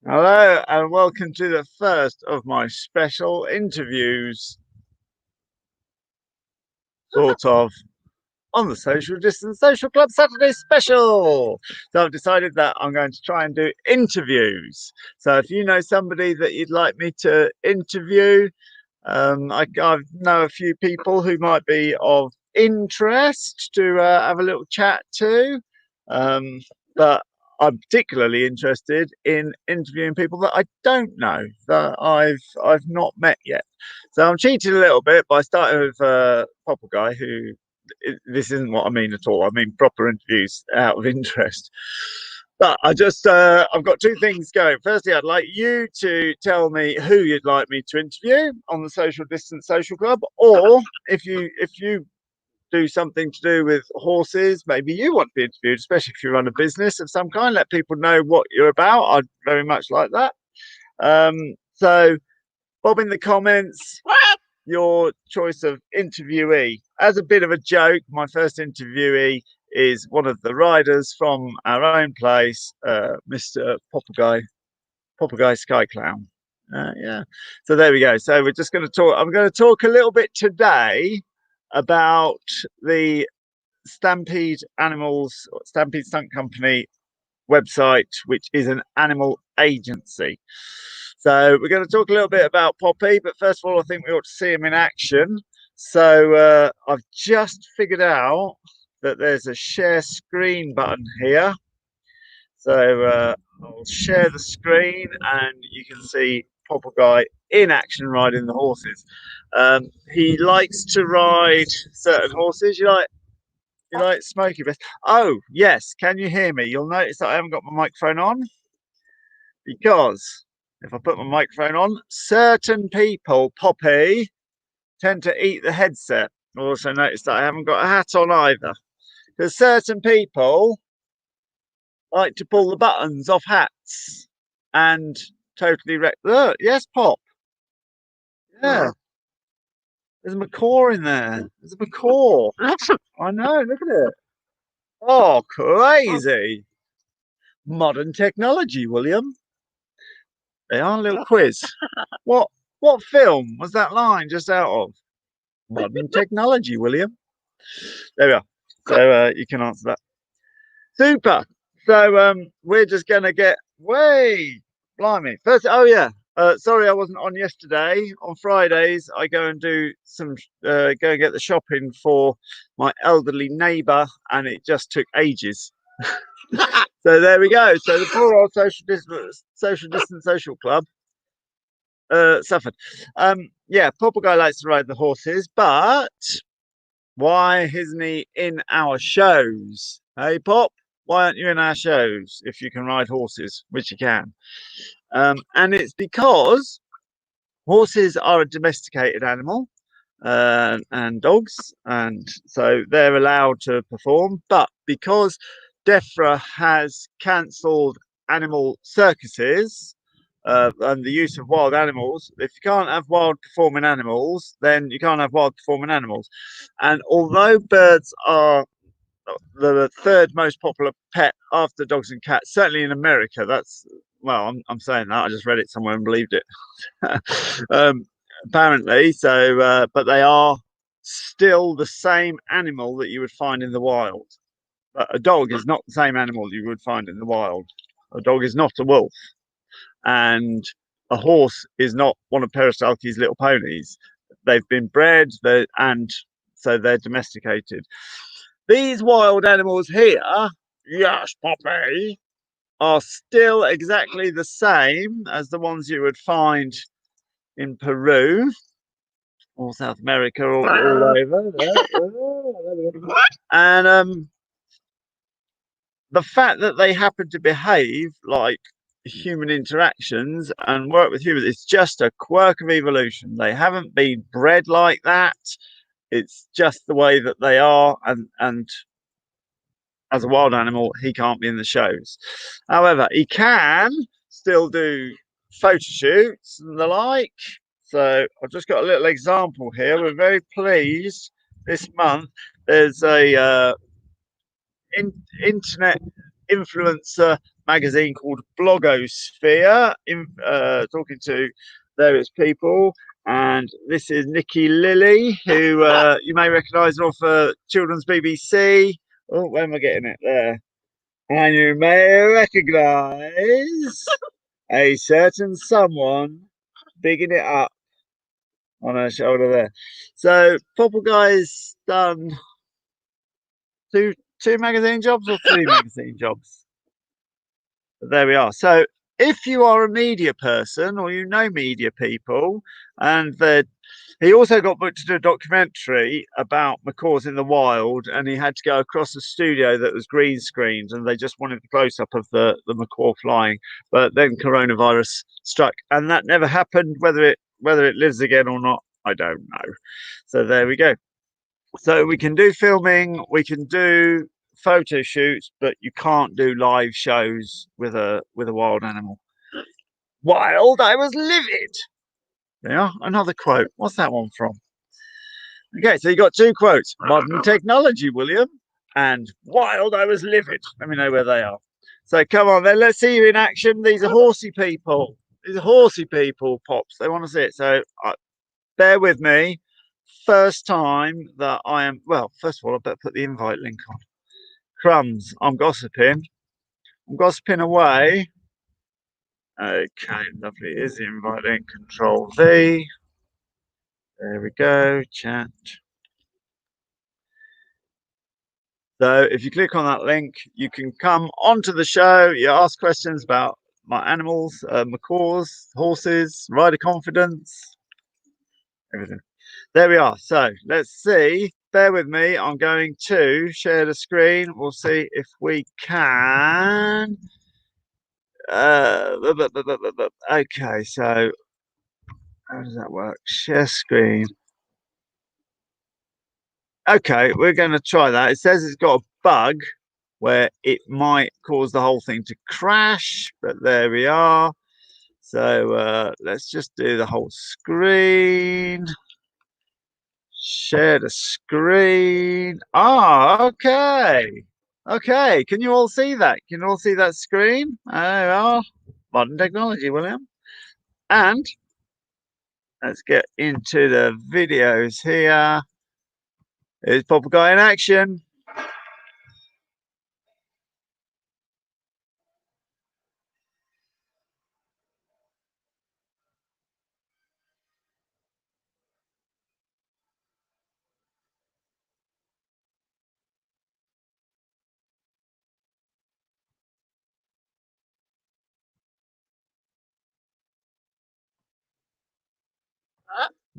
Hello and welcome to the first of my special interviews, sort of, on the Social Distance Social Club Saturday special. So I've decided that I'm going to try and do interviews. So if you know somebody that you'd like me to interview, I know a few people who might be of interest to have a little chat to. But I'm particularly interested in interviewing people that I don't know, that I've not met yet. So I'm cheating a little bit by starting with Popple Guy, who this isn't what I mean at all. I mean proper interviews out of interest. But I've got two things going. Firstly, I'd like you to tell me who you'd like me to interview on the Social Distance Social Club, or if you do something to do with horses, maybe you want to be interviewed, especially if you run a business of some kind. Let people know what you're about. I'd very much like that. So, bob in the comments your choice of interviewee. As a bit of a joke, my first interviewee is one of the riders from our own place, Mr. Popper Sky Clown. Yeah. So there we go. So we're just going to talk. I'm going to talk a little bit today about the Stampede Stunt Company website, which is an animal agency. So we're going to talk a little bit about Poppy, but first of all, I think we ought to see him in action. So I've just figured out that there's a share screen button here. So I'll share the screen and you can see Popple Guy in action riding the horses. He likes to ride certain horses. You like Smoky Best? Oh, yes. Can you hear me? You'll notice that I haven't got my microphone on, because if I put my microphone on, certain people, Poppy, tend to eat the headset. Also notice that I haven't got a hat on either, because certain people like to pull the buttons off hats and totally wreck. Look, yes, Pop. Yeah, there's a macaw in there. There's a macaw. I know. Look at it. Oh, crazy! Modern technology, William. They are a little quiz. What what film was that line just out of? Modern technology, William. There we are. So you can answer that. Super. So we're just gonna get way blimey. First, oh yeah. Sorry, I wasn't on yesterday. On Fridays, I go and do some go and get the shopping for my elderly neighbour, and it just took ages. So there we go. So the poor old social distance social club suffered. Yeah, Popple Guy likes to ride the horses, but why isn't he in our shows? Hey, Pop, why aren't you in our shows if you can ride horses, which you can? And it's because horses are a domesticated animal, and dogs, and so they're allowed to perform. But because DEFRA has cancelled animal circuses, and the use of wild animals, if you can't have wild performing animals, then you can't have wild performing animals. And although birds are the third most popular pet after dogs and cats, certainly in America, that's, well, I'm saying that, I just read it somewhere and believed it. Apparently, so but they are still the same animal that you would find in the wild. But a dog is not the same animal you would find in the wild. A dog is not a wolf, and a horse is not one of Perestalke's little ponies. They've been bred, and so they're domesticated. These wild animals here, yes, Poppy, are still exactly the same as the ones you would find in Peru or South America or all over there. And the fact that they happen to behave like human interactions and work with humans, it's just a quirk of evolution. They haven't been bred like that. It's just the way that they are, and as a wild animal, he can't be in the shows. However, he can still do photo shoots and the like. So I've just got a little example here. We're very pleased this month. There's a internet influencer magazine called Blogosphere, talking to various people. And this is Nikki Lilly, who you may recognise off Children's BBC. Oh, where am I getting it? There. And you may recognise a certain someone bigging it up on her shoulder there. So Popple Guy's done two magazine jobs or three magazine jobs. But there we are. So if you are a media person or you know media people, and he also got booked to do a documentary about macaws in the wild, and he had to go across a studio that was green screened, and they just wanted the close up of the macaw flying. But then coronavirus struck, and that never happened. Whether it lives again or not, I don't know. So there we go. So we can do filming, we can do photo shoots, but you can't do live shows with a wild animal. Wild, I was livid. Yeah, another quote. What's that one from? Okay, so you got two quotes: modern technology, William, and wild, I was livid. Let me know where they are. So come on then, let's see you in action. These are horsey people. These are horsey people, Pops. They want to see it. So bear with me. First time that I am, well, first of all, I better put the invite link on. Crumbs, I'm gossiping. I'm gossiping away. Okay, lovely. Here's the invite link. Control V. There we go. Chat. So if you click on that link, you can come onto the show. You ask questions about my animals, macaws, horses, rider confidence, everything. There we are. So let's see. Bear with me. I'm going to share the screen. We'll see if we can. Okay, so how does that work? Share screen. Okay, we're going to try that. It says it's got a bug where it might cause the whole thing to crash, but there we are. So let's just do the whole screen. Share the screen. Ah, okay. Okay, can you all see that? Can you all see that screen? There we are. Modern technology, William. And let's get into the videos here. Here's Popple Guy in action.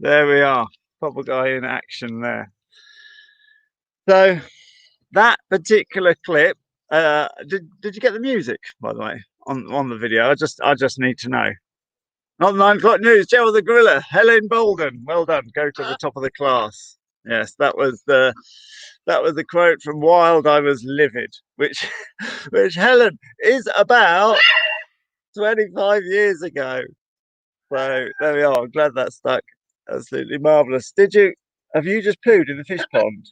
There we are. Popple Guy in action there. So that particular clip, did you get the music, by the way, on the video? I just need to know. Not 9 o'clock news. Gerald the Gorilla, Helen Bolden. Well done. Go to the top of the class. Yes, that was the quote from Wild. I was livid, which Helen is about 25 years ago. So there we are. I'm glad that stuck. Absolutely marvelous. Have you just pooed in the fish pond?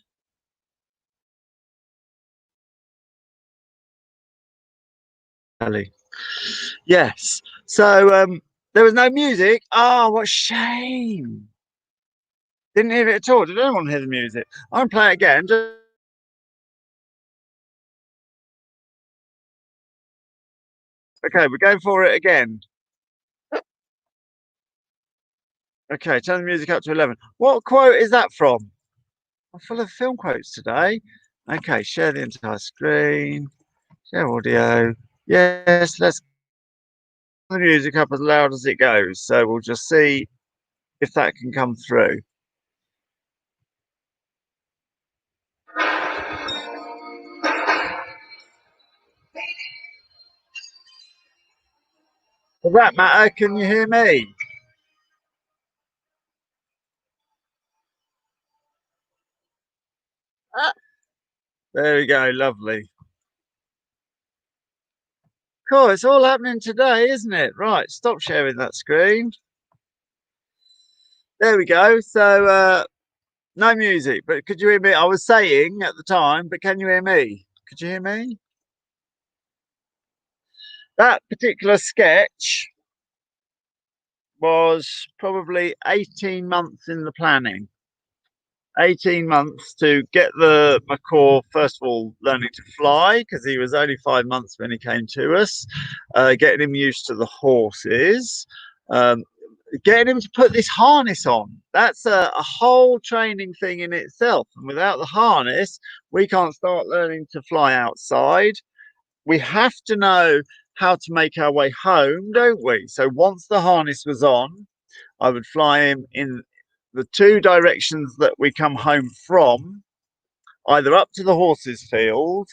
Yes. So there was no music. Oh, what a shame. Didn't hear it at all. Did anyone hear the music? I'm gonna play it again. Okay, we're going for it again. Okay, turn the music up to 11. What quote is that from? I'm full of film quotes today. Okay, share the entire screen. Share audio. Yes, let's the music up as loud as it goes. So we'll just see if that can come through. For that matter, can you hear me? There we go, lovely. Cool, it's all happening today, isn't it? Right, stop sharing that screen. There we go. So no music, but could you hear me? I was saying at the time, but can you hear me? Could you hear me? That particular sketch was probably 18 months in the planning. 18 months to get the macaw, first of all, learning to fly, because he was only 5 months when he came to us, getting him used to the horses, um, getting him to put this harness on. That's a whole training thing in itself. And without the harness, we can't start learning to fly outside. We have to know how to make our way home, don't we? So once the harness was on, I would fly him in the two directions that we come home from, either up to the horses field,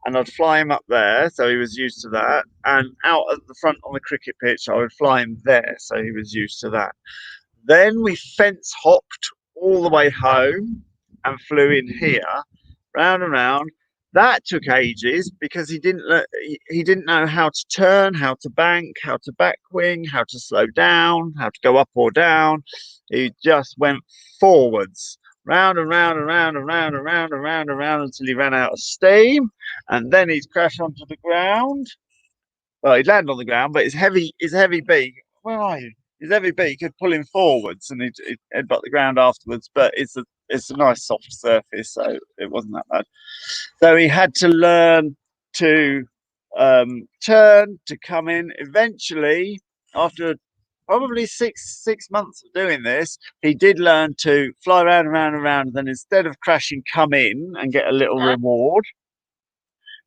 and I'd fly him up there, so he was used to that, and out at the front on the cricket pitch, I would fly him there, so he was used to that. Then we fence hopped all the way home and flew in here, round and round. That took ages because he didn't know how to turn, how to bank, how to back wing, how to slow down, how to go up or down. He just went forwards, round and round and round and round and round and round and round until he ran out of steam, and then he'd crash onto the ground. Well, he'd land on the ground, but his heavy beak. Where are you? His heavy beak could pull him forwards, and he'd headbutt the ground afterwards. But it's a nice soft surface, so it wasn't that bad. So he had to learn to turn, to come in. Eventually, after probably six months of doing this, he did learn to fly around and around and around. And then instead of crashing, come in and get a little reward.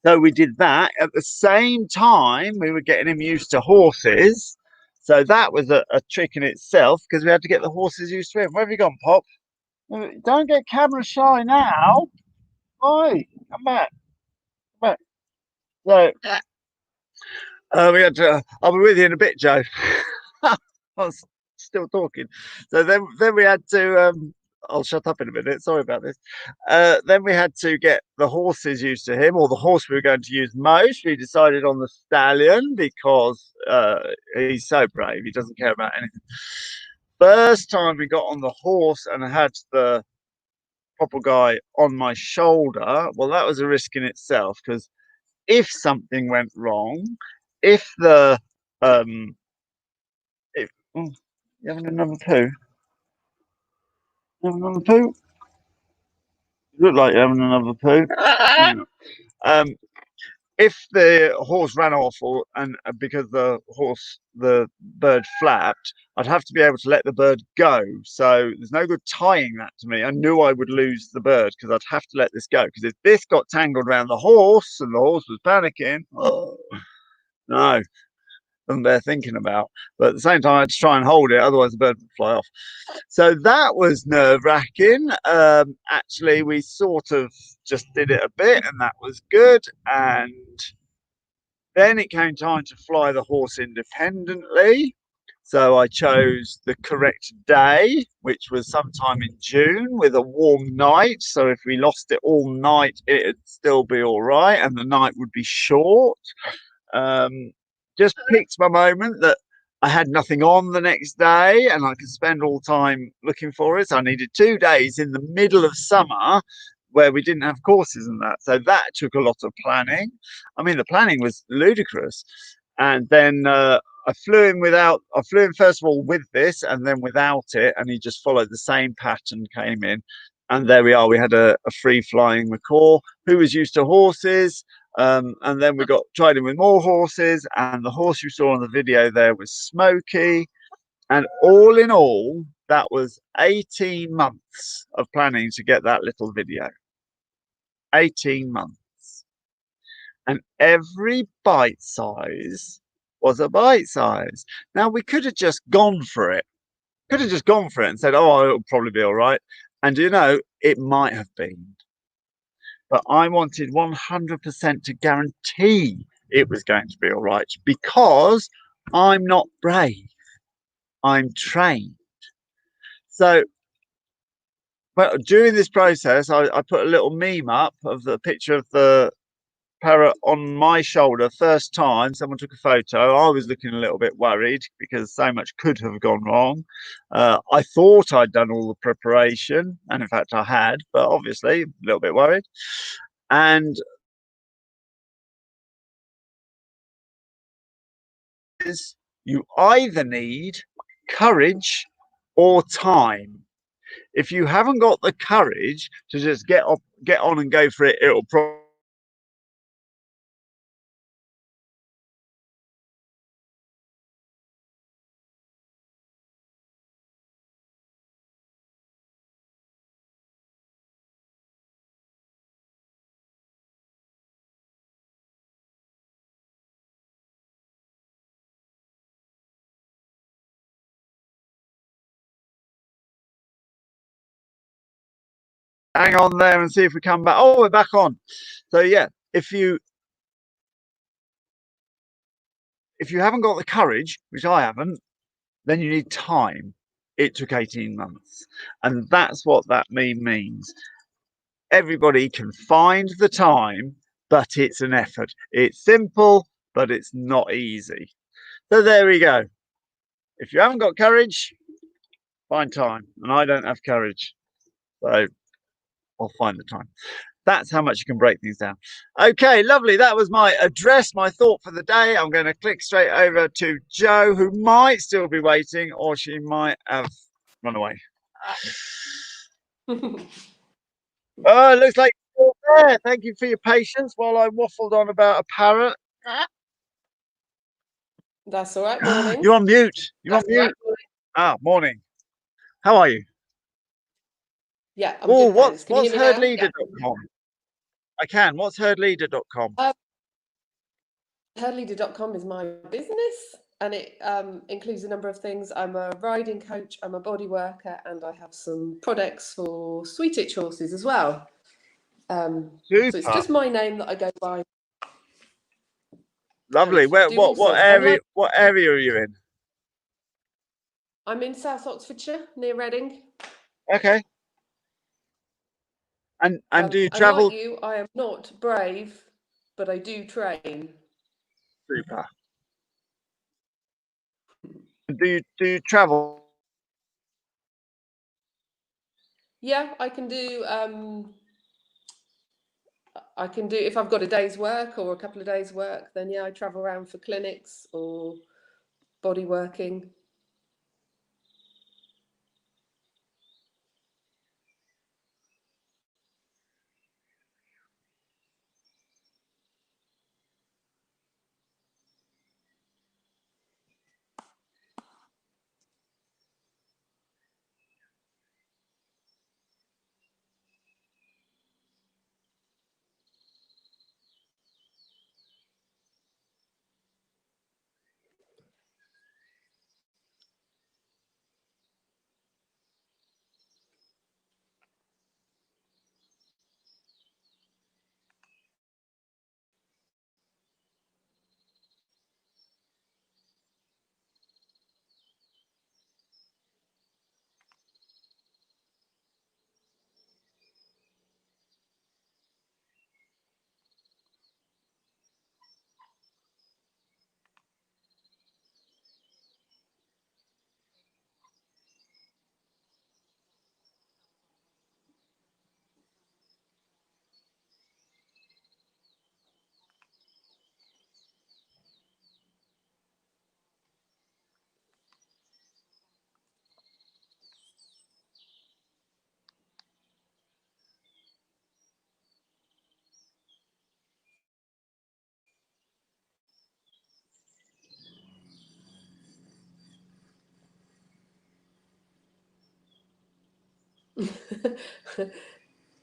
So we did that. At the same time, we were getting him used to horses. So that was a trick in itself, because we had to get the horses used to him. Where have you gone, Pop? Don't get camera shy now. Oi, come back. Come back. So we had to. I'll be with you in a bit, Joe. I was still talking. So then we had to. I'll shut up in a minute. Sorry about this. Then we had to get the horses used to him, or the horse we were going to use most. We decided on the stallion because he's so brave. He doesn't care about anything. First time we got on the horse and I had the proper guy on my shoulder, well, that was a risk in itself, because if something went wrong, if the if oh, you having another poo? You having another poo? You look like you're having another poo. Yeah. If the horse ran off, or and because the bird flapped, I'd have to be able to let the bird go. So there's no good tying that to me. I knew I would lose the bird because I'd have to let this go. Because if this got tangled around the horse and the horse was panicking, oh, no, wasn't there thinking about. But at the same time, I had to try and hold it, otherwise the bird would fly off. So that was nerve-wracking. Actually, we sort of just did it a bit, and that was good. And then it came time to fly the horse independently. So I chose the correct day, which was sometime in June with a warm night. So if we lost it all night, it'd still be all right, and the night would be short. Just picked my moment that I had nothing on the next day and I could spend all time looking for it. So I needed 2 days in the middle of summer where we didn't have courses and that. So that took a lot of planning. I mean, the planning was ludicrous. And then I flew in first of all with this and then without it. And he just followed the same pattern, came in. And there we are. We had a free flying macaw who was used to horses. And then we tried him with more horses, and the horse you saw on the video there was Smokey. And all in all, that was 18 months of planning to get that little video. 18 months. And every bite size was a bite size. Now, we could have just gone for it. Could have just gone for it and said, oh, it'll probably be all right. And it might have been. But I wanted 100% to guarantee it was going to be all right, because I'm not brave. I'm trained. So, but during this process, I put a little meme up of the picture of the parrot on my shoulder. First time someone took a photo, I was looking a little bit worried because so much could have gone wrong. I thought I'd done all the preparation, and in fact I had, but obviously a little bit worried. And is you either need courage or time. If you haven't got the courage to just get on and go for it, it'll probably hang on there and see if we come back. Oh, we're back on. So yeah, if you haven't got the courage, which I haven't, then you need time. It took 18 months. And that's what that meme means. Everybody can find the time, but it's an effort. It's simple, but it's not easy. So there we go. If you haven't got courage, find time. And I don't have courage. So I'll find the time. That's how much you can break things down. Okay, lovely. That was my address, my thought for the day. I'm going to click straight over to Jo, who might still be waiting, or she might have run away. Oh, it looks like you're still there. Thank you for your patience while I waffled on about a parrot. That's all right. Morning. You're on mute. You're on mute. Ah, morning. How are you? Yeah, I'm good. What's herdleader.com? I can. What's herdleader.com? Herdleader.com is my business, and it includes a number of things. I'm a riding coach, I'm a body worker, and I have some products for Sweetitch horses as well. So it's just my name that I go by. Lovely. What area are you in? I'm in South Oxfordshire, near Reading. Okay. And do you travel? Like you, I am not brave, but I do train. Super. Do you travel? Yeah, I can do if I've got a day's work or a couple of days' work, then yeah, I travel around for clinics or body working.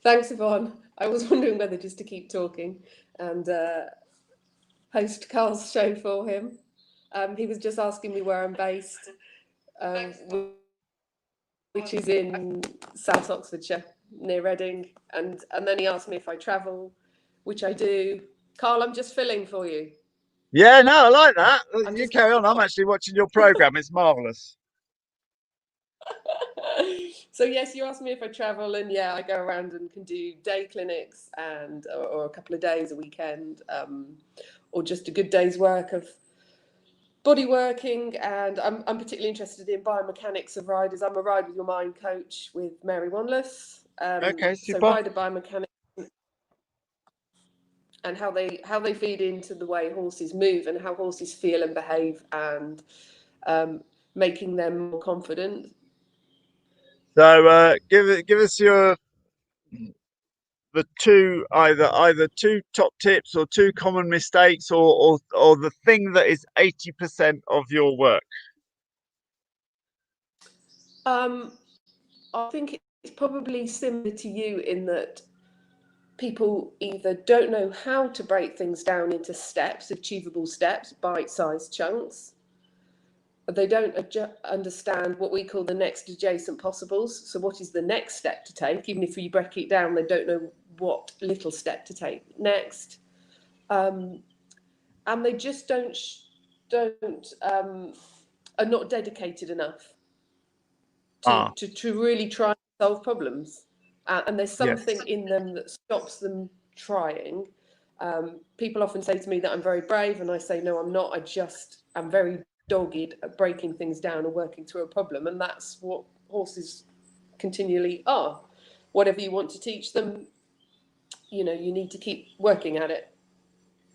Thanks, Yvonne. I was wondering whether just to keep talking and host Carl's show for him. He was just asking me where I'm based, which is in South Oxfordshire, near Reading. And then he asked me if I travel, which I do. Carl, I'm just filling for you. Yeah, no, I like that. You carry on. I'm actually watching your program. It's marvelous. So yes, you asked me if I travel, and yeah, I go around and can do day clinics and or a couple of days a weekend, or just a good day's work of body working. And I'm particularly interested in biomechanics of riders. I'm a Ride With Your Mind coach with Mary Wanless. Okay, super. So rider biomechanics. and how they feed into the way horses move and how horses feel and behave, and making them more confident. So give us the two either two top tips or two common mistakes, or the thing that is 80% of your work. I think it's probably similar to you in that people either don't know how to break things down into steps, achievable steps, bite-sized chunks. They don't understand what we call the next adjacent possibles. So what is the next step to take? Even if you break it down, they don't know what little step to take next. And they just are not dedicated enough to really try and solve problems. And there's something Yes. in them that stops them trying. People often say to me that I'm very brave, and I say, no, I'm not. I'm very dogged at breaking things down and working through a problem. And that's what horses continually are. Whatever you want to teach them, you need to keep working at it.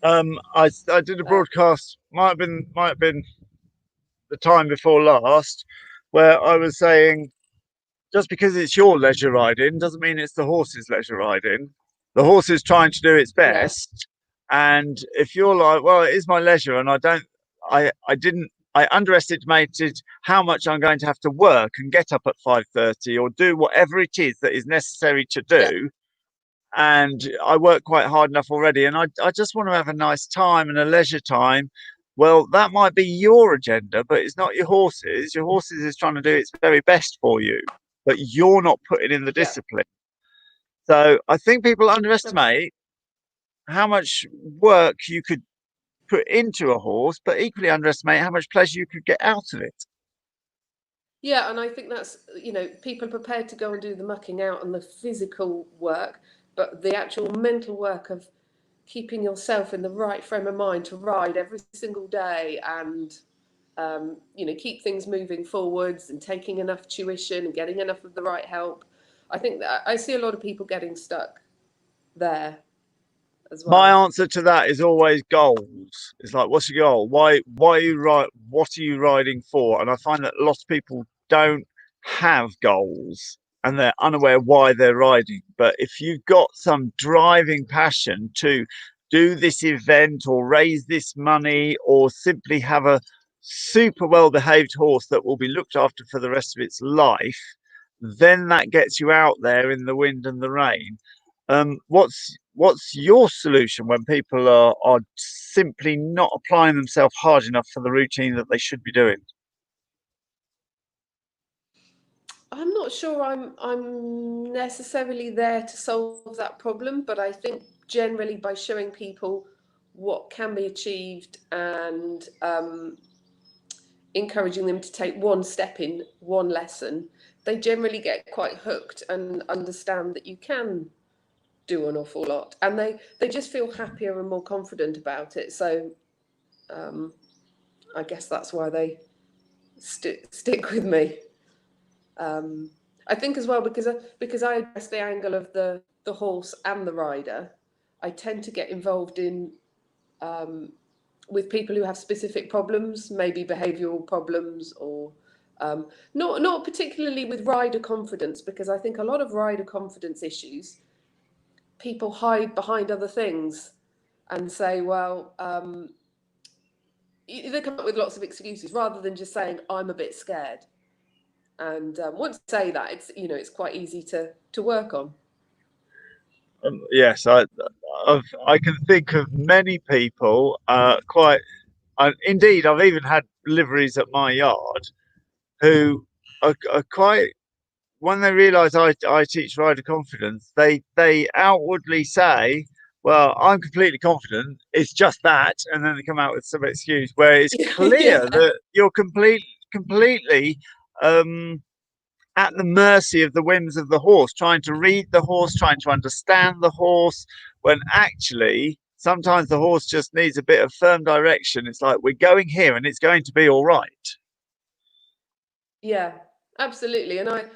I did a broadcast, might have been the time before last, where I was saying, just because it's your leisure riding doesn't mean it's the horse's leisure riding. The horse is trying to do its best, and if you're like, well, it is my leisure, and I underestimated how much I'm going to have to work and get up at 5:30 or do whatever it is that is necessary to do. And I work quite hard enough already, and I just want to have a nice time and a leisure time. Well, that might be your agenda, but it's not your horse's. Your horse's is trying to do its very best for you, but you're not putting in the discipline. So I think people underestimate how much work you could put into a horse, but equally underestimate how much pleasure you could get out of it. Yeah, and I think that's, people are prepared to go and do the mucking out and the physical work, but the actual mental work of keeping yourself in the right frame of mind to ride every single day, and keep things moving forwards and taking enough tuition and getting enough of the right help. I think that I see a lot of people getting stuck there as well. My answer to that is always goals. It's like, what's your goal? Why are you what are you riding for? And I find that a lot of people don't have goals and they're unaware why they're riding. But if you've got some driving passion to do this event or raise this money or simply have a super well behaved horse that will be looked after for the rest of its life, then that gets you out there in the wind and the rain. What's your solution when people are simply not applying themselves hard enough for the routine that they should be doing? I'm not sure I'm necessarily there to solve that problem, but I think generally by showing people what can be achieved and encouraging them to take one step in one lesson, they generally get quite hooked and understand that you can do an awful lot, and they just feel happier and more confident about it. So I guess that's why they stick with me. I think as well, because I address the angle of the horse and the rider, I tend to get involved in with people who have specific problems, maybe behavioural problems, or not particularly with rider confidence, because I think a lot of rider confidence issues, people hide behind other things and say, well, they come up with lots of excuses rather than just saying, I'm a bit scared. And once you say that, it's quite easy to work on. Yes, I can think of many people, indeed, I've even had liveries at my yard who are quite, when they realise I teach rider confidence, they outwardly say, well, I'm completely confident, it's just that, and then they come out with some excuse where it's clear that you're completely at the mercy of the whims of the horse, trying to read the horse, trying to understand the horse, when actually sometimes the horse just needs a bit of firm direction. It's like, we're going here and it's going to be all right. Yeah, absolutely. And I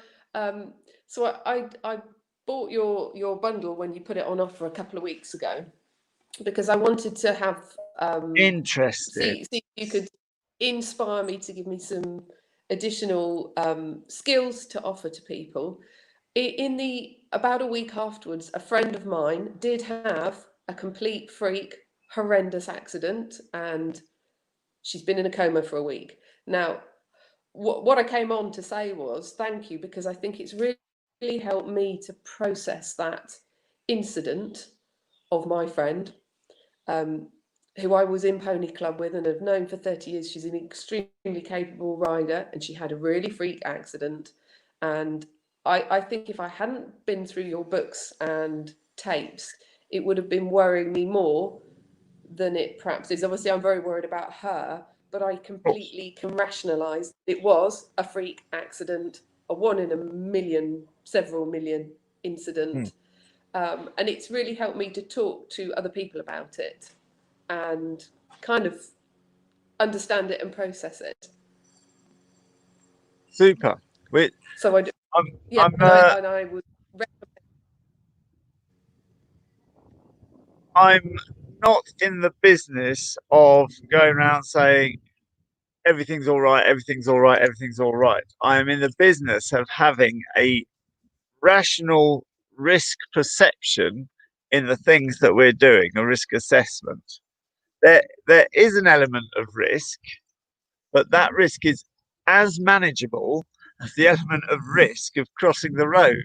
bought your bundle when you put it on offer a couple of weeks ago. because I wanted to have Interesting. see if you could inspire me to give me some additional skills to offer to people. In the about a week afterwards, a friend of mine did have a complete freak, horrendous accident, and she's been in a coma for a week. Now, what I came on to say was thank you, because I think it's really helped me to process that incident of my friend, who I was in Pony Club with and have known for 30 years. She's an extremely capable rider, and she had a really freak accident. And I think if I hadn't been through your books and tapes, it would have been worrying me more than it perhaps is. Obviously, I'm very worried about her, but I completely can rationalise it was a freak accident, a one in a million, several million incident. And it's really helped me to talk to other people about it and kind of understand it and process it. Super. Wait, So I, I'm, yeah, I'm, and I would. I'm not in the business of going around saying everything's all right, everything's all right, everything's all right. I am in the business of having a rational risk perception in the things that we're doing, a risk assessment. There is an element of risk, but that risk is as manageable as the element of risk of crossing the road.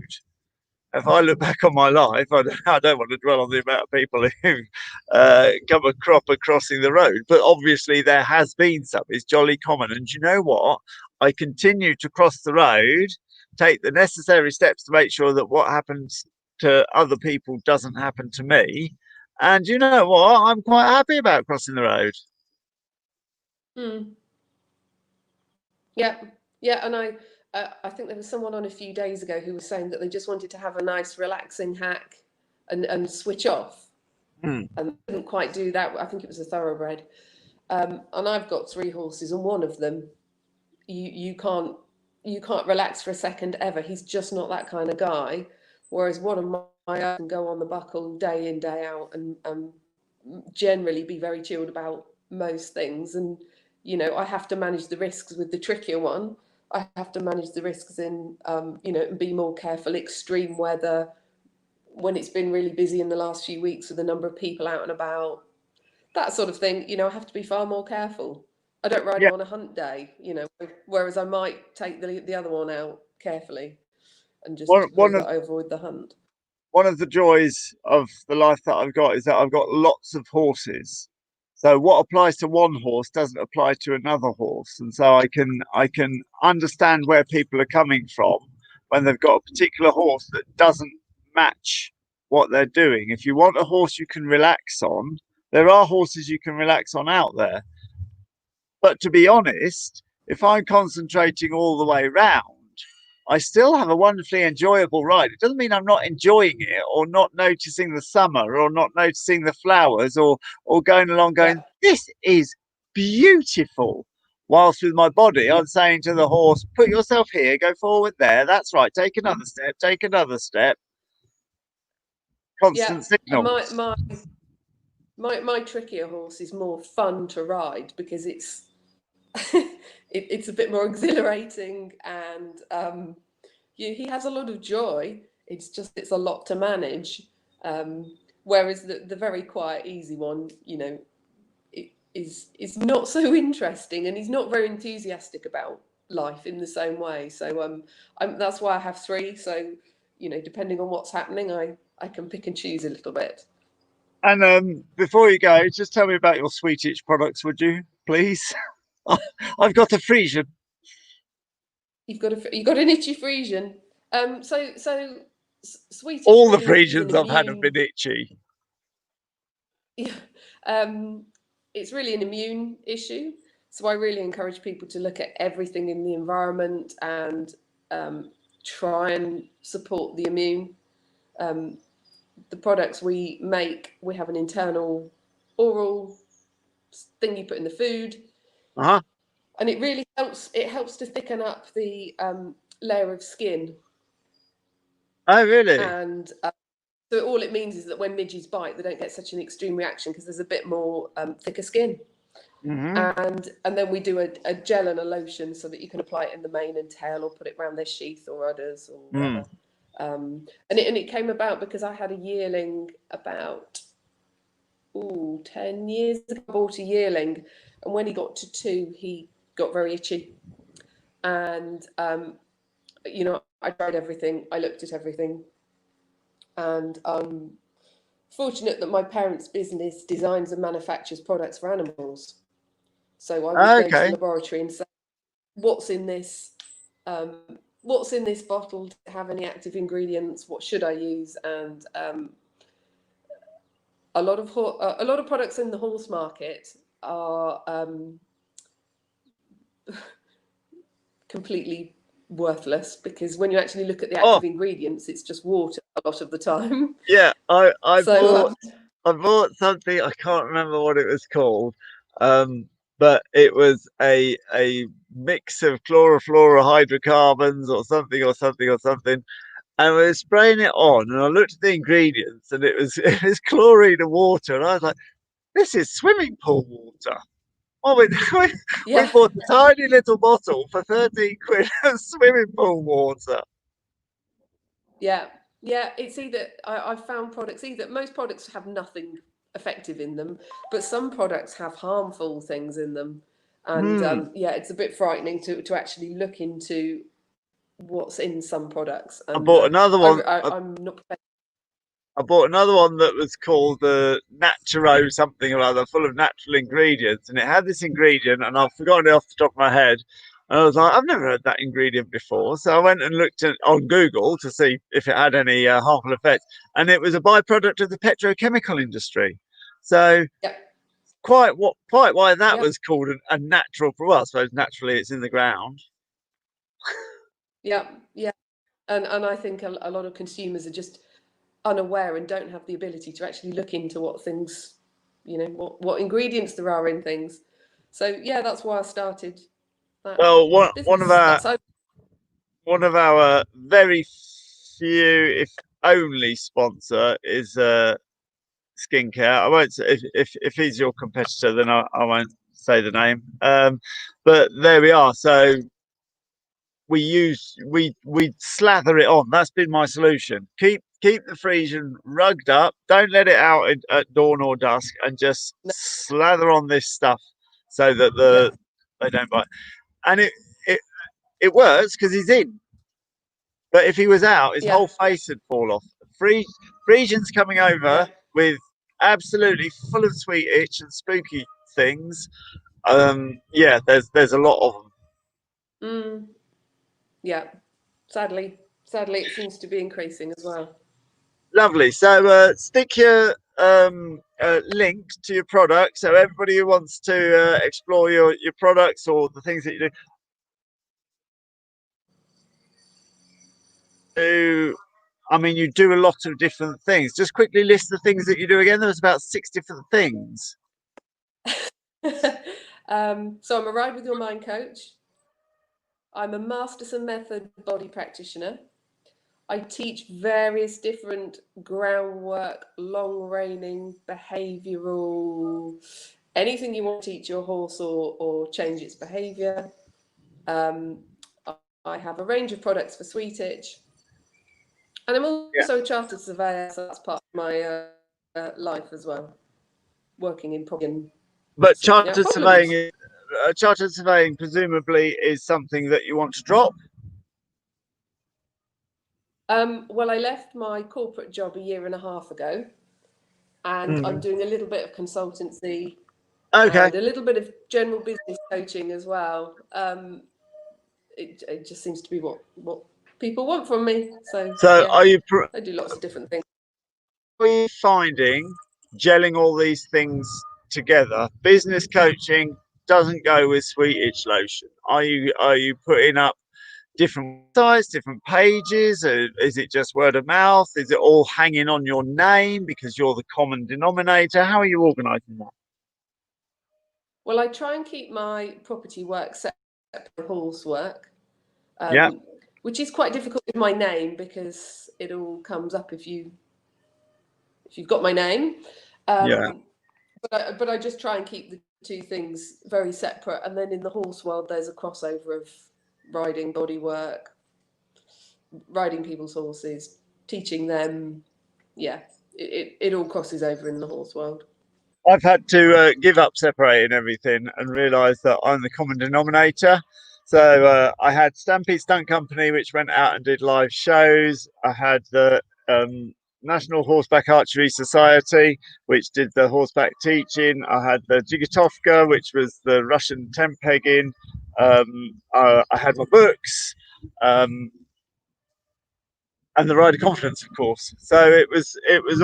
If I look back on my life, I don't want to dwell on the amount of people who come a cropper crossing the road, but obviously there has been some. It's jolly common. And you know what? I continue to cross the road, take the necessary steps to make sure that what happens to other people doesn't happen to me. And you know what? I'm quite happy about crossing the road. Mm, yeah, yeah, and I think there was someone on a few days ago who was saying that they just wanted to have a nice, relaxing hack and switch off, Hmm. and they didn't quite do that. I think it was a thoroughbred, and I've got 3 horses, and one of them, you can't relax for a second ever. He's just not that kind of guy. Whereas one of my own can go on the buckle day in, day out, and generally be very chilled about most things. And I have to manage the risks with the trickier one. I have to manage the risks in and be more careful. Extreme weather, when it's been really busy in the last few weeks with a number of people out and about, that sort of thing, I have to be far more careful. I don't ride Yeah. him on a hunt day, whereas I might take the other one out carefully and just One, hope one that of I avoid the hunt. one of the joys of the life that I've got is that I've got lots of horses. So what applies to one horse doesn't apply to another horse, and so I can understand where people are coming from when they've got a particular horse that doesn't match what they're doing. If you want a horse you can relax on, there are horses you can relax on out there. But to be honest, if I'm concentrating all the way round, I still have a wonderfully enjoyable ride. It doesn't mean I'm not enjoying it or not noticing the summer or not noticing the flowers or going along Yeah, going, this is beautiful. Whilst with my body, I'm saying to the horse, put yourself here, go forward there. That's right. Take another step, take another step. yeah. Constant And my signals. my my trickier horse is more fun to ride because it's a bit more exhilarating, and he has a lot of joy. It's a lot to manage. Whereas the very quiet, easy one, is not so interesting, and he's not very enthusiastic about life in the same way. So that's why I have three. So depending on what's happening, I can pick and choose a little bit. And before you go, just tell me about your Sweet Itch products, would you, please? I've got a Frisian. You've got an itchy Frisian. So sweet itch All the really is an Frisians I've had have immune. been itchy. Yeah, it's really an immune issue. So I really encourage people to look at everything in the environment and try and support the immune. Um, the products we make, we have an internal oral thing you put in the food, Uh-huh. and it really helps. It helps to thicken up the layer of skin, Oh, really? and So all it means is that when midges bite, they don't get such an extreme reaction because there's a bit more thicker skin. And then we do a gel and a lotion so that you can apply it in the mane and tail, or put it around their sheath or udders or whatever. And it came about because I had a yearling about 10 years ago. I bought a yearling, and when he got to 2, he got very itchy. And you know, I tried everything, I looked at everything, and fortunate that my parents' business designs and manufactures products for animals. So I would go to the laboratory and say, what's in this? What's in this bottle? Does it have any active ingredients? What should I use? And a lot of products in the horse market are completely worthless, because when you actually look at the active ingredients, it's just water a lot of the time. Yeah, I bought something, I can't remember what it was called, but it was a mix of chlorofluorhydrocarbons or something, and we were spraying it on, and I looked at the ingredients, and it was chlorine and water, and I was like, this is swimming pool water. Oh, we bought a tiny little bottle for 13 quid of swimming pool water. Yeah, it's either I've found products, either most products have nothing effective in them, but some products have harmful things in them, and yeah, it's a bit frightening to actually look into what's in some products. And I bought another one. I'm not. I bought another one that was called the Naturo something or other, full of natural ingredients, and it had this ingredient, and I've forgotten it off the top of my head. And I was like, I've never heard that ingredient before. So I went and looked on Google to see if it had any harmful effects, and it was a byproduct of the petrochemical industry. So quite why that was called a natural. Well, I suppose naturally it's in the ground. Yeah, and I think a lot of consumers are just unaware and don't have the ability to actually look into what things, you know, what ingredients there are in things. So yeah, that's why I started that. Well, one of our very few, if only, sponsor is skincare. I won't say, if he's your competitor, then I won't say the name. But there we are. So we slather it on. That's been my solution. Keep the Friesian rugged up. Don't let it out at dawn or dusk, and just slather on this stuff so that they don't bite. And it works because he's in. But if he was out, his whole face would fall off. Friesian's coming over with absolutely full of sweet itch and spooky things. Yeah, there's a lot of them. Yeah, sadly it seems to be increasing as well. Lovely. So stick your link to your product, so everybody who wants to explore your products or the things that you do. I mean, you do a lot of different things. Just quickly list the things that you do again. There's about 6 different things. So I'm a Ride With Your Mind coach. I'm a Masterson Method body practitioner. I teach various different groundwork, long reining, behavioural, anything you want to teach your horse or change its behaviour. I have a range of products for sweet itch. And I'm also a chartered surveyor, so that's part of my life as well, working in property. But chartered surveying presumably is something that you want to drop? Well, I left my corporate job 1.5 years ago, and I'm doing a little bit of consultancy and a little bit of general business coaching as well. It just seems to be what people want from me. So I do lots of different things. Are you finding gelling all these things together? Business coaching doesn't go with sweet itch lotion. Are you putting up different sites, different pages? Is it just word of mouth? Is it all hanging on your name because you're the common denominator? How are you organising that? Well, I try and keep my property work separate from horse work, which is quite difficult with my name because it all comes up if you if you've got my name. Yeah. But I just try and keep the two things very separate. And then in the horse world, there's a crossover of riding bodywork, riding people's horses, teaching them. Yeah, it all crosses over in the horse world. I've had to give up separating everything and realise that I'm the common denominator. So I had Stampede Stunt Company, which went out and did live shows. I had the National Horseback Archery Society, which did the horseback teaching. I had the Jigotovka, which was the Russian tent pegging. I had my books. And the rider confidence, of course. So it was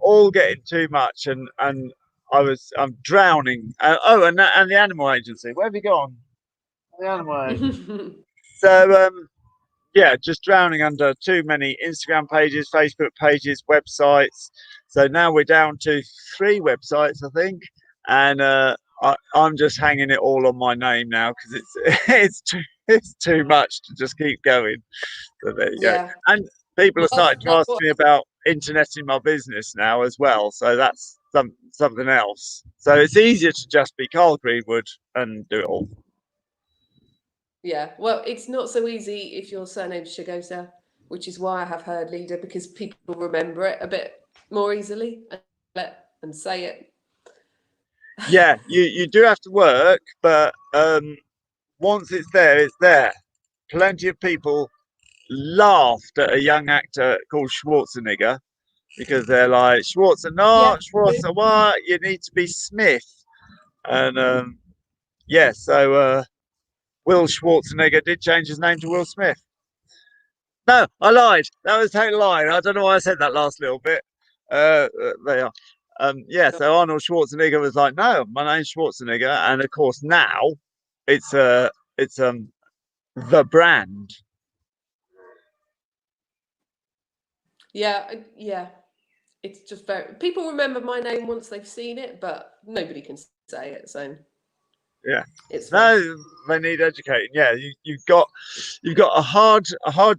all getting too much, and I'm drowning. And the animal agency. Where have you gone? The animal agency. So yeah, just drowning under too many Instagram pages, Facebook pages, websites. So now we're down to 3 websites, I think, and I'm just hanging it all on my name now because it's too much to just keep going. So there you go. And people are starting to ask me about interneting my business now as well. So that's something else. So it's easier to just be Carl Greenwood and do it all. Yeah, well, it's not so easy if your surname's Chagosa, which is why I have Herd Leader, because people remember it a bit more easily and say it. Yeah, you do have to work, but once it's there, it's there. Plenty of people laughed at a young actor called Schwarzenegger because they're like, Schwarzer not, Schwarzer what? You need to be Smith. And yeah, so Will Schwarzenegger did change his name to Will Smith. No, I lied. That was a total lie. I don't know why I said that last little bit. There you are. Yeah, so Arnold Schwarzenegger was like, no, my name's Schwarzenegger, and of course now it's the brand. Yeah, yeah. It's just very. People remember my name once they've seen it, but nobody can say it. So yeah, it's no, fine. they need educating. Yeah, you've got a hard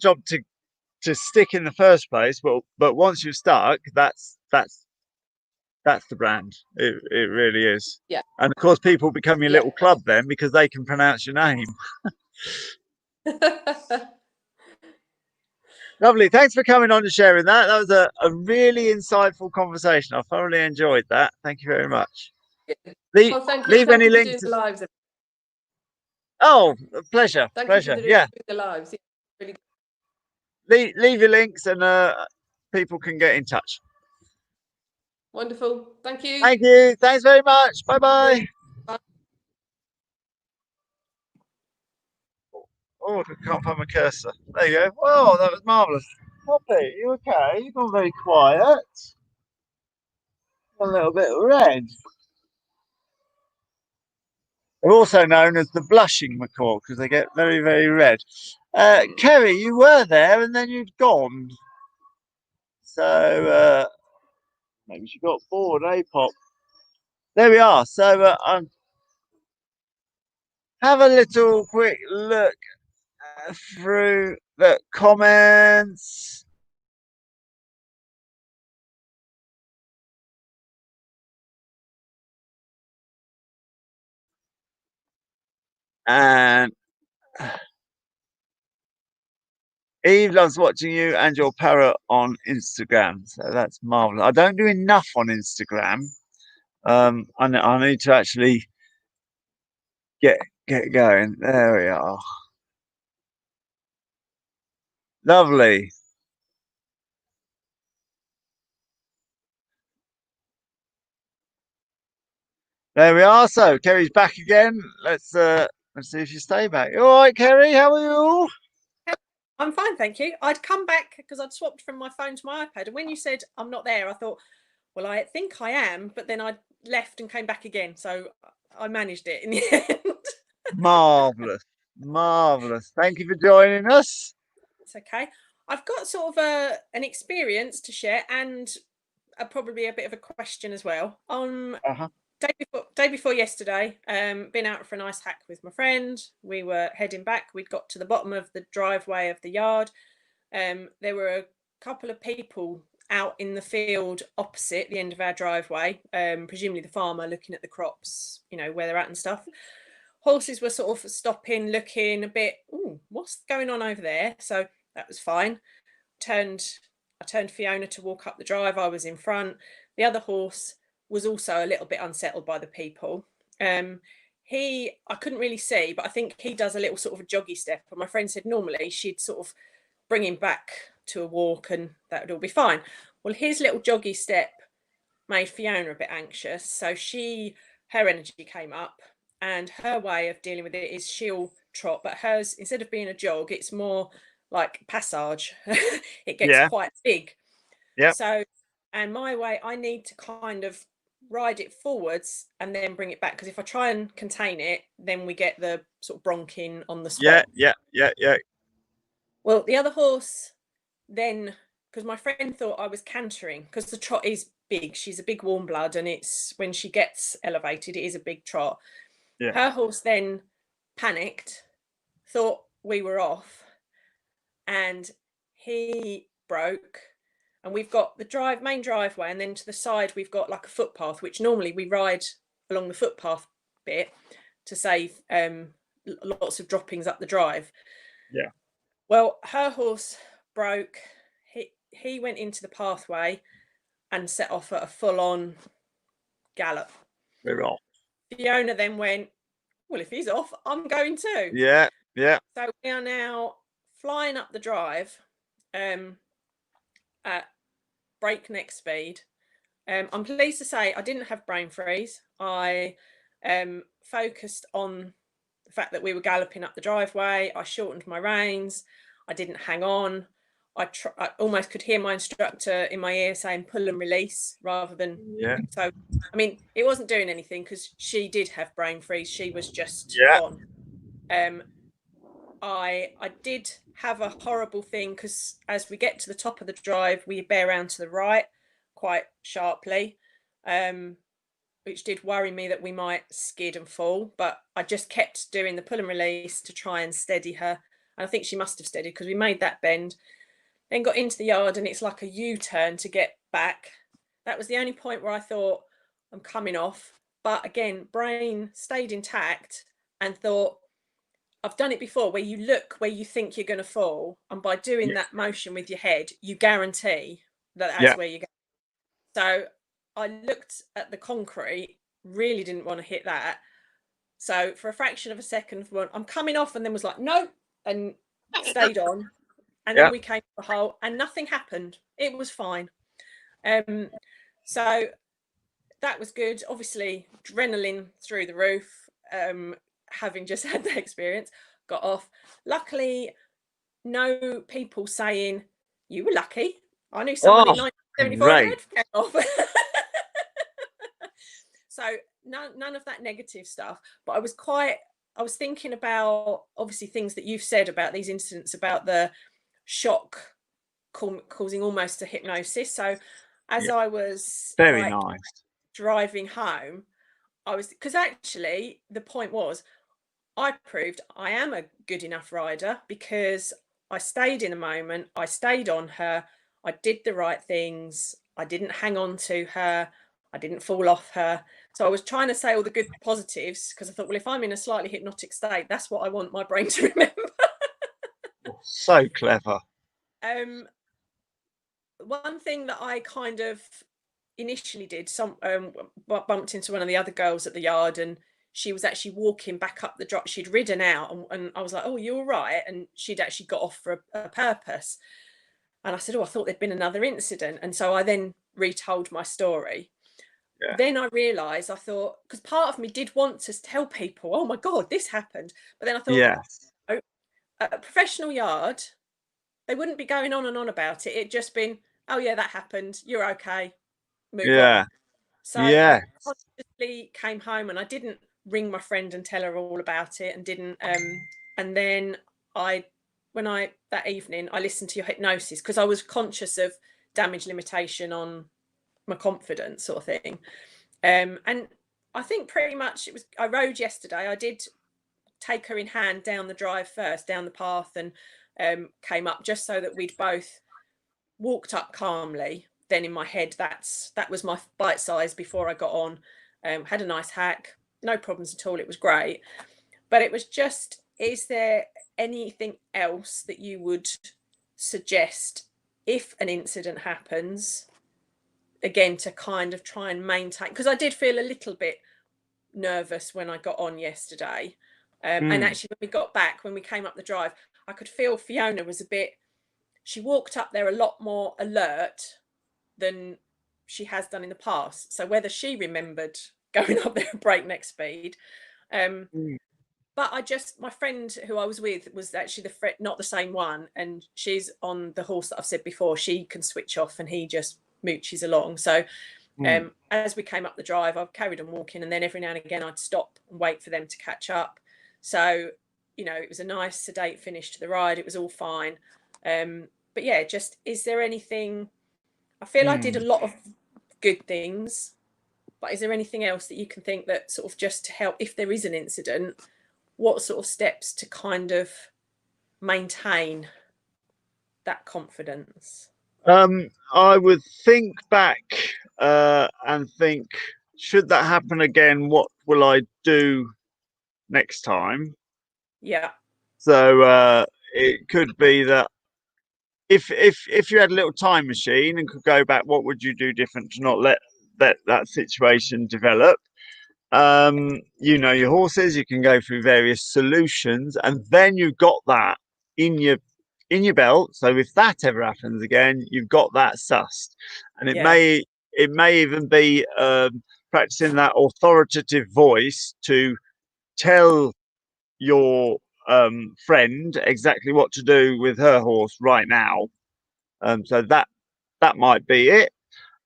job to stick in the first place, but once you've stuck, that's the brand. It really is. Yeah. And of course, people become your little club then because they can pronounce your name. Lovely. Thanks for coming on and sharing that. That was a really insightful conversation. I thoroughly enjoyed that. Thank you very much. Thank you. Leave any links. Doing the lives. Oh, pleasure. Thank pleasure. You for yeah. The lives. Really... Leave your links and people can get in touch. Wonderful. Thank you. Thank you. Thanks very much. Bye-bye. Bye. Oh, I can't find my cursor. There you go. Whoa, that was marvellous. Poppy, you okay? You've gone very quiet. A little bit red. They're also known as the blushing macaw because they get very, very red. Kerry, you were there and then you'd gone. So maybe she got bored, eh, Pop? There we are. So have a little quick look through the comments. And Eve loves watching you and your parrot on Instagram. So that's marvelous. I don't do enough on Instagram. I need to actually get going. There we are. Lovely. There we are. So Kerry's back again. Let's see if you stay back. All right, Kerry, how are you? I'm fine, thank you. I'd come back because I'd swapped from my phone to my iPad, and when you said I'm not there, I thought, well, I think I am, but then I left and came back again, so I managed it in the end. Marvelous, marvelous. Thank you for joining us. It's okay. I've got sort of an experience to share and probably a bit of a question as well. Day before yesterday, been out for a nice hack with my friend. We were heading back. We'd got to the bottom of the driveway of the yard. There were a couple of people out in the field opposite the end of our driveway, presumably the farmer looking at the crops, you know, where they're at and stuff. Horses were sort of stopping, looking a bit, ooh, what's going on over there? So that was fine. I turned Fiona to walk up the drive. I was in front. The other horse was also a little bit unsettled by the people. I couldn't really see, but I think he does a little sort of a joggy step. And my friend said normally she'd sort of bring him back to a walk and that would all be fine. Well, his little joggy step made Fiona a bit anxious. So her energy came up, and her way of dealing with it is she'll trot, but hers, instead of being a jog, it's more like passage. It gets quite big. Yeah. So, and my way, I need to kind of ride it forwards and then bring it back, because if I try and contain it, then we get the sort of bronking on the spot. Yeah. Well, the other horse then, because my friend thought I was cantering, because the trot is big. She's a big warm blood, and it's when she gets elevated, it is a big trot. Yeah. Her horse then panicked, thought we were off, and he broke. And we've got the main driveway, and then to the side we've got like a footpath, which normally we ride along the footpath bit to save lots of droppings up the drive. Yeah. Well, her horse broke. He went into the pathway and set off at a full-on gallop. We're off. Fiona then went, well, if he's off, I'm going too. Yeah. So we are now flying up the drive at breakneck speed. I'm pleased to say I didn't have brain freeze. I focused on the fact that we were galloping up the driveway. I shortened my reins. I didn't hang on. I almost could hear my instructor in my ear saying pull and release rather than. Yeah. So, I mean, it wasn't doing anything because she did have brain freeze. She was just on. I did have a horrible thing because as we get to the top of the drive, we bear round to the right quite sharply, which did worry me that we might skid and fall. But I just kept doing the pull and release to try and steady her. And I think she must have steadied because we made that bend, then got into the yard, and it's like a U-turn to get back. That was the only point where I thought I'm coming off. But again, brain stayed intact and thought, I've done it before where you look where you think you're going to fall, and by doing that motion with your head, you guarantee that that's where you go. So I looked at the concrete, really didn't want to hit that. So for a fraction of a second, I'm coming off, and then was like, no, and stayed on. And then we came to the hole and nothing happened. It was fine. So that was good. Obviously, adrenaline through the roof. Having just had that experience, got off. Luckily, no people saying you were lucky. I knew someone in 1974 had off. So none of that negative stuff. But I was thinking about obviously things that you've said about these incidents, about the shock causing almost a hypnosis. So as I was very nice driving home, because actually the point was I proved I am a good enough rider because I stayed in the moment, I stayed on her, I did the right things, I didn't hang on to her, I didn't fall off her. So I was trying to say all the good positives because I thought, well, if I'm in a slightly hypnotic state, that's what I want my brain to remember. So clever. One thing that I kind of initially did, bumped into one of the other girls at the yard, and she was actually walking back up the drop. She'd ridden out, and I was like, oh, you all right? And she'd actually got off for a purpose. And I said, oh, I thought there'd been another incident. And so I then retold my story. Yeah. Then I realised, I thought, because part of me did want to tell people, oh my God, this happened. But then I thought, at a professional yard, they wouldn't be going on and on about it. It'd just been, oh yeah, that happened. You're okay. Move on. So I consciously came home, and I didn't ring my friend and tell her all about it, and didn't. And then that evening, I listened to your hypnosis because I was conscious of damage limitation on my confidence sort of thing. And I think pretty much I rode yesterday. I did take her in hand down the drive first, down the path, and came up just so that we'd both walked up calmly. then in my head, that was my bite size before I got on. Had a nice hack, no problems at all. It was great. But it was just, is there anything else that you would suggest if an incident happens, again, to kind of try and maintain? Because I did feel a little bit nervous when I got on yesterday. And actually, when we got back, when we came up the drive, I could feel Fiona was a bit, she walked up there a lot more alert than she has done in the past. So whether she remembered going up there at breakneck speed, but my friend who I was with was actually not the same one, and she's on the horse that I've said before. She can switch off, and he just mooches along. So as we came up the drive, I carried on walking, and then every now and again I'd stop and wait for them to catch up. So, you know, it was a nice sedate finish to the ride. It was all fine. But yeah, just, is there anything? I feel I did a lot of good things, but is there anything else that you can think that sort of just to help if there is an incident, what sort of steps to kind of maintain that confidence? I would think back and think, should that happen again, what will I do next time? Yeah. So it could be that if you had a little time machine and could go back, what would you do different to not let that situation develop? You know your horses, you can go through various solutions, and then you've got that in your belt. So if that ever happens again, you've got that sussed. And it may even be practicing that authoritative voice to tell your friend exactly what to do with her horse right now. So that might be it.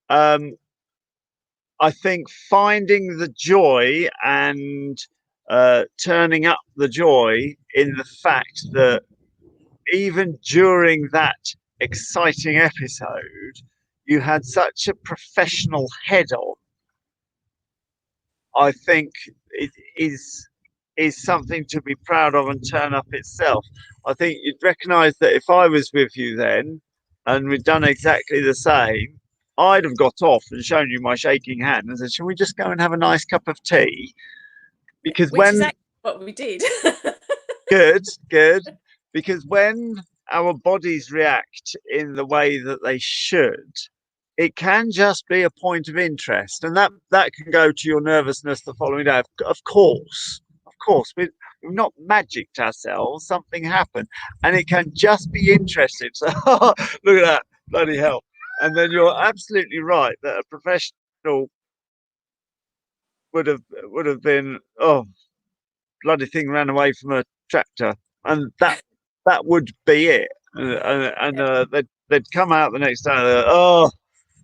I think finding the joy and turning up the joy in the fact that even during that exciting episode, you had such a professional head on, I think it is something to be proud of and turn up itself. I think you'd recognise that if I was with you then and we'd done exactly the same, I'd have got off and shown you my shaking hand and said, shall we just go and have a nice cup of tea? Because Which is actually what we did. Good. Because when our bodies react in the way that they should, it can just be a point of interest, and that can go to your nervousness the following day. Of course, we've not magicked ourselves. Something happened, and it can just be interesting. So look at that, bloody hell! And then you're absolutely right that a professional would have been, oh, bloody thing ran away from a tractor, and that would be it. And they'd come out the next day. Oh,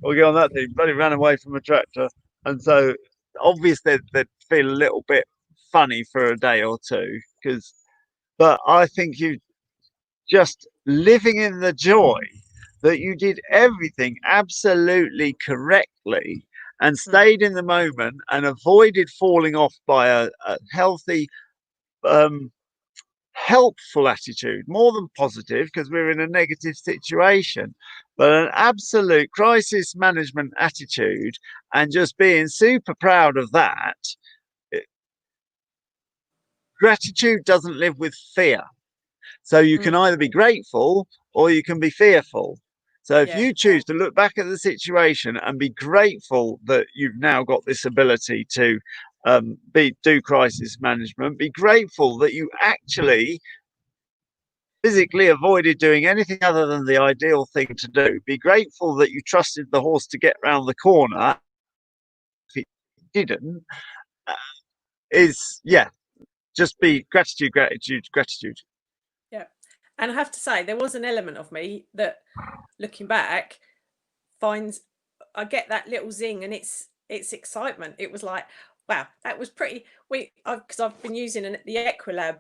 we'll get on that thing. Bloody ran away from a tractor, and so obviously they'd feel a little bit funny for a day or two. But I think you just living in the joy that you did everything absolutely correctly and stayed in the moment and avoided falling off by a healthy, helpful attitude, more than positive, because we're in a negative situation, but an absolute crisis management attitude, and just being super proud of that. Gratitude doesn't live with fear. So you can either be grateful or you can be fearful. So if you choose to look back at the situation and be grateful that you've now got this ability to do crisis management, be grateful that you actually physically avoided doing anything other than the ideal thing to do, be grateful that you trusted the horse to get round the corner if it didn't, just be gratitude. Yeah. And I have to say, there was an element of me that, looking back, I get that little zing, and it's excitement. It was like, wow, that was pretty. Because I've been using the Equilab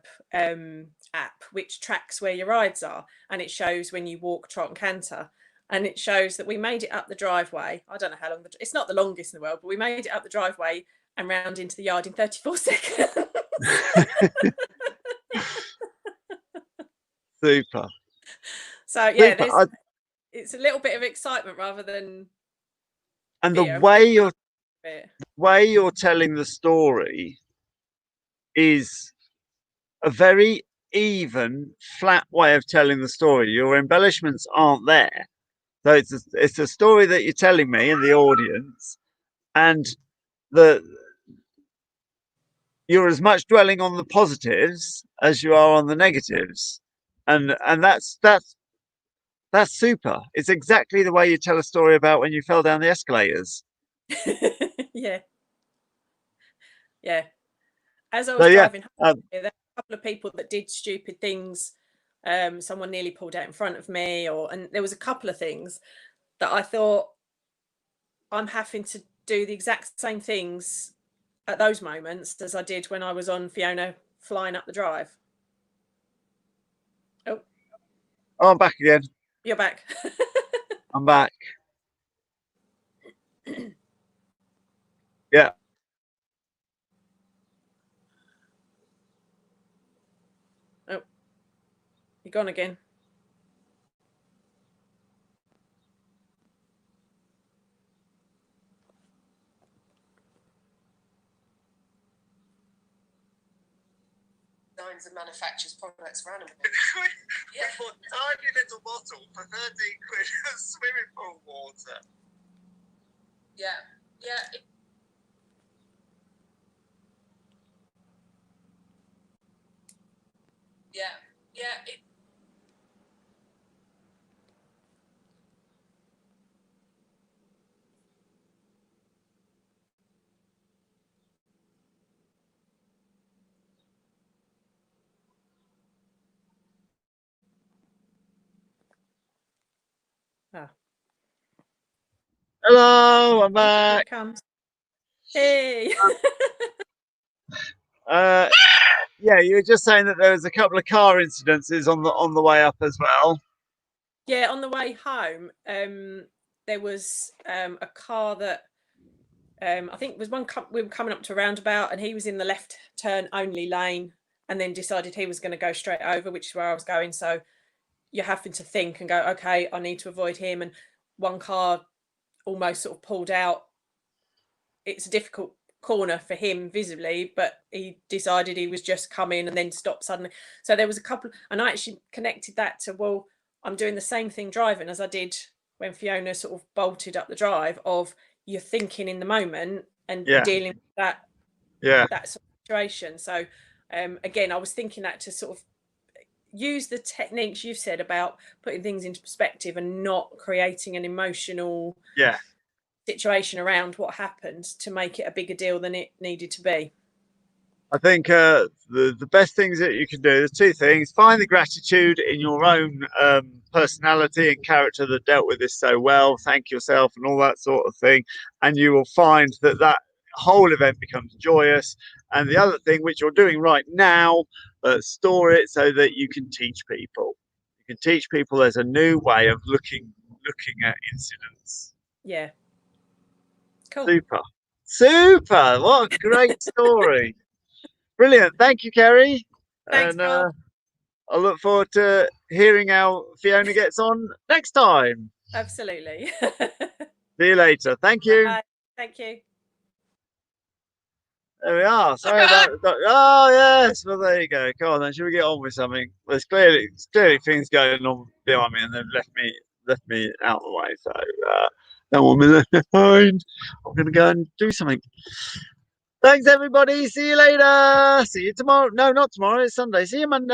app, which tracks where your rides are, and it shows when you walk, trot, and canter, and it shows that we made it up the driveway. I don't know how long it's not the longest in the world, but we made it up the driveway and round into the yard in 34 seconds. Super. So yeah, it's a little bit of excitement rather than And Yeah, the way bit. you're telling the story is a very even, flat way of telling the story. Your embellishments aren't there. So it's a story that you're telling me and the audience, and you're as much dwelling on the positives as you are on the negatives, and that's super. It's exactly the way you tell a story about when you fell down the escalators. Yeah. Yeah. As I So was yeah, driving home, there were a couple of people that did stupid things. Someone nearly pulled out in front of me, and there was a couple of things that I thought, I'm having to do the exact same things at those moments as I did when I was on Fiona flying up the drive. Oh, I'm back again. you're back. I'm back. Yeah. Oh, you're gone again. Designs and manufactures products for animals. Yeah. For a tiny little bottle for 13 quid of swimming pool water. Yeah. Yeah. Yeah. Yeah. Ah, Hello, I'm here back. it comes. Hey. Yeah, you were just saying that there was a couple of car incidences on the way up as well. Yeah, on the way home, there was a car that I think was we were coming up to a roundabout, and he was in the left turn only lane, and then decided he was going to go straight over, which is where I was going. So you're having to think and go, okay, I need to avoid him. And one car almost sort of pulled out. It's a difficult corner for him visibly, but he decided he was just coming and then stopped suddenly. So there was a couple, and I actually connected that to, well, I'm doing the same thing driving as I did when Fiona sort of bolted up the drive, of you're thinking in the moment and Yeah. dealing with that sort of situation. So again, I was thinking that to sort of use the techniques you've said about putting things into perspective and not creating an emotional situation around what happened to make it a bigger deal than it needed to be. I think the best things that you can do, there's two things: find the gratitude in your own personality and character that dealt with this so well, thank yourself and all that sort of thing, and you will find that that whole event becomes joyous. And the other thing, which you're doing right now, store it so that you can teach people. You can teach people there's a new way of looking at incidents. Yeah. Cool. Super. What a great story. Brilliant. Thank you, Kerry. Thanks, And Bob. I look forward to hearing how Fiona gets on next time. Absolutely. See you later. Thank you. Bye. Thank you. There we are. Sorry about that. Oh, yes. Well, there you go. Come on then. Should we get on with something? There's clearly things going on behind me, and they've left me out of the way. So don't want me left behind. I'm going to go and do something. Thanks, everybody. See you later. See you tomorrow. No, not tomorrow. It's Sunday. See you Monday.